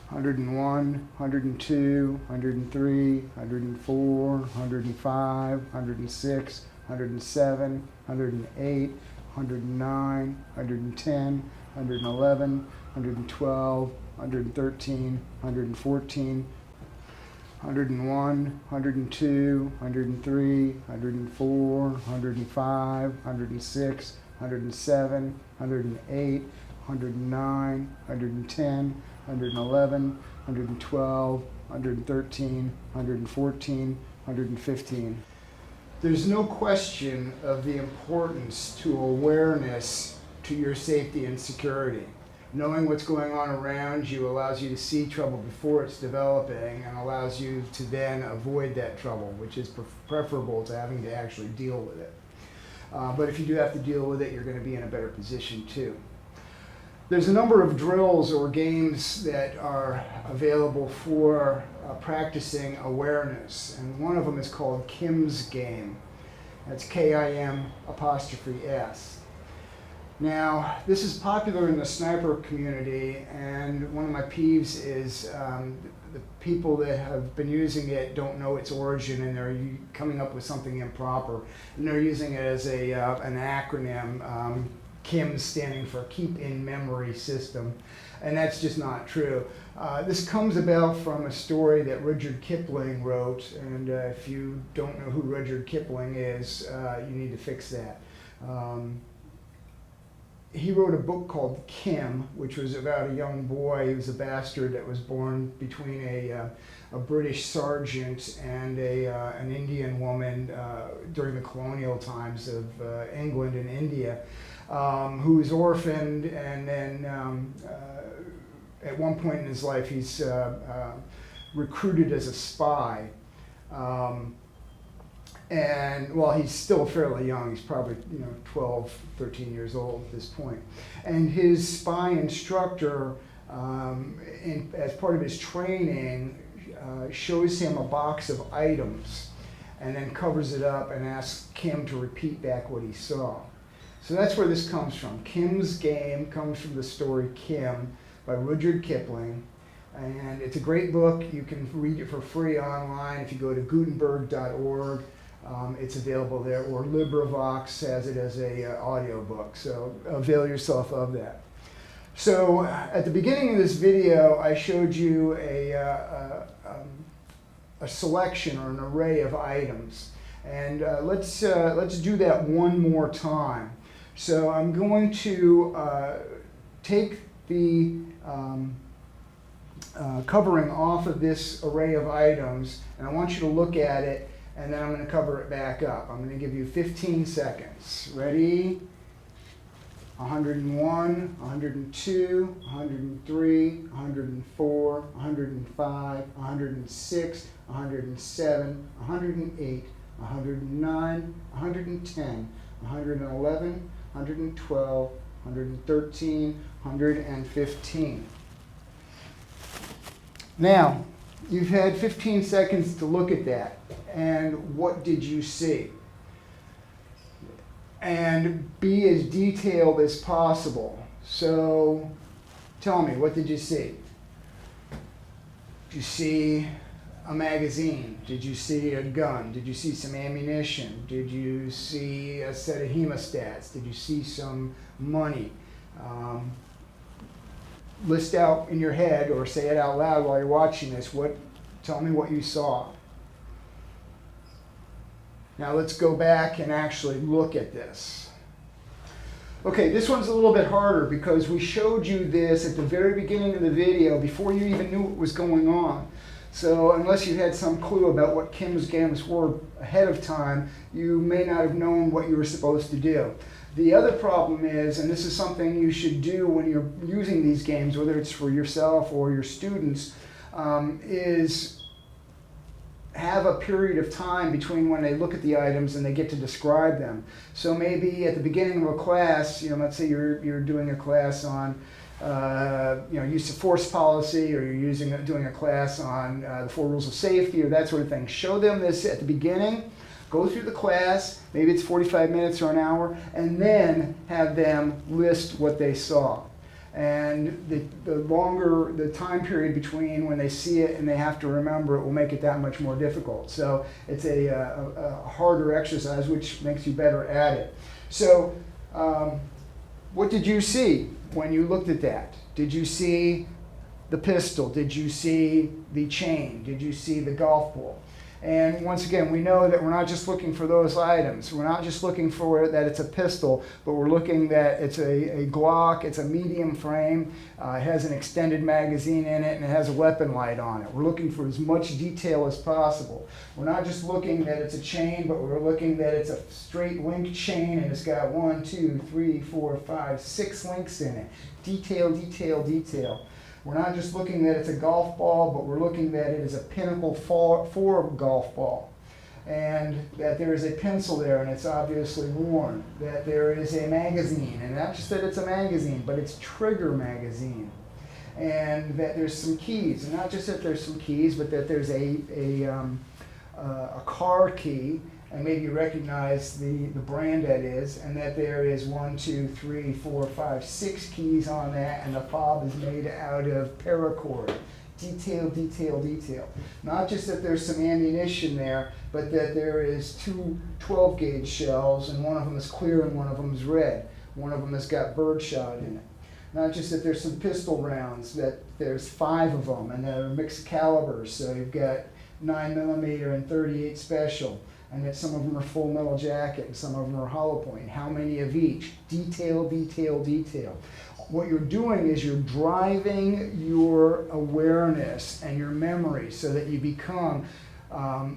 101, 102, 103, 104, 105, 106, 107, 108, 109, 110, 111, 112, 113, 114, 101, 102, 103, 104, 105, 106, 107, 108, 109, 110, 111, 112, 113, 114, 115. There's no question of the importance to awareness to your safety and security. Knowing what's going on around you allows you to see trouble before it's developing and allows you to then avoid that trouble, which is preferable to having to actually deal with it. But if you do have to deal with it, you're going to be in a better position too. There's a number of drills or games that are available for practicing awareness, and one of them is called Kim's Game. That's K-I-M''S. Now, this is popular in the sniper community, and one of my peeves is the people that have been using it don't know its origin, and they're coming up with something improper, and they're using it as an acronym. KIM standing for Keep in Memory System, and that's just not true. This comes about from a story that Rudyard Kipling wrote, and if you don't know who Rudyard Kipling is, you need to fix that. He wrote a book called Kim, which was about a young boy. He was a bastard that was born between a British sergeant and an Indian woman during the colonial times of England and India, who was orphaned, and then at one point in his life he's recruited as a spy. And while he's still fairly young, he's probably 12, 13 years old at this point. And his spy instructor, as part of his training, shows him a box of items and then covers it up and asks Kim to repeat back what he saw. So that's where this comes from. Kim's Game comes from the story Kim by Rudyard Kipling. And it's a great book. You can read it for free online if you go to Gutenberg.org. It's available there, or LibriVox has it as a audio book, so avail yourself of that. So at the beginning of this video, I showed you a selection or an array of items, and let's do that one more time. So I'm going to take the covering off of this array of items, and I want you to look at it, and then I'm going to cover it back up. I'm going to give you 15 seconds. Ready? 101, 102, 103, 104, 105, 106, 107, 108, 109, 110, 111, 112, 113, 115. Now, you've had 15 seconds to look at that. And what did you see? And be as detailed as possible. So tell me, what did you see? Did you see a magazine? Did you see a gun? Did you see some ammunition? Did you see a set of hemostats? Did you see some money? List out in your head or say it out loud while you're watching this. Tell me what you saw. Now let's go back and actually look at this. Okay, this one's a little bit harder because we showed you this at the very beginning of the video before you even knew what was going on. So unless you had some clue about what Kim's games were ahead of time, you may not have known what you were supposed to do. The other problem is, and this is something you should do when you're using these games, whether it's for yourself or your students, is have a period of time between when they look at the items and they get to describe them. So maybe at the beginning of a class, let's say you're doing a class on use of force policy, or you're doing a class on the 4 rules of safety or that sort of thing. Show them this at the beginning, go through the class, maybe it's 45 minutes or an hour, and then have them list what they saw. And the longer the time period between when they see it and they have to remember it will make it that much more difficult. So it's a harder exercise, which makes you better at it. So what did you see when you looked at that? Did you see the pistol? Did you see the chain? Did you see the golf ball? And once again, we know that we're not just looking for those items. We're not just looking for that it's a pistol, but we're looking that it's a Glock, it's a medium frame, it has an extended magazine in it, and it has a weapon light on it. We're looking for as much detail as possible. We're not just looking that it's a chain, but we're looking that it's a straight link chain, and it's got 1, 2, 3, 4, 5, 6 links in it. Detail, detail, detail. We're not just looking that it's a golf ball, but we're looking that it is a Pinnacle 4 golf ball. And that there is a pencil there and it's obviously worn. That there is a magazine, and not just that it's a magazine, but it's Trigger magazine. And that there's some keys, and not just that there's some keys, but that there's a car key, and maybe you recognize the brand that is, and that there is 1, 2, 3, 4, 5, 6 keys on that, and the fob is made out of paracord. Detail, detail, detail. Not just that there's some ammunition there, but that there is 2 12-gauge shells, and one of them is clear and one of them is red. One of them has got birdshot in it. Not just that there's some pistol rounds, that there's 5 of them, and they're mixed calibers, so you've got 9mm and 38 special. And that some of them are full metal jacket and some of them are hollow point. How many of each? Detail, detail, detail. What you're doing is you're driving your awareness and your memory so that you become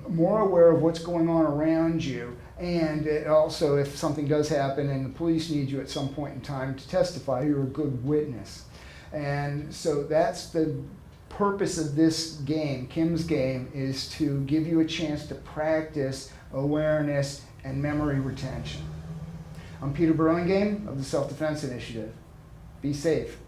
more aware of what's going on around you. And it also, if something does happen and the police need you at some point in time to testify, you're a good witness. And so that's the purpose of this game, Kim's game, is to give you a chance to practice awareness and memory retention. I'm Peter Burlingame of the Self-Defense Initiative. Be safe.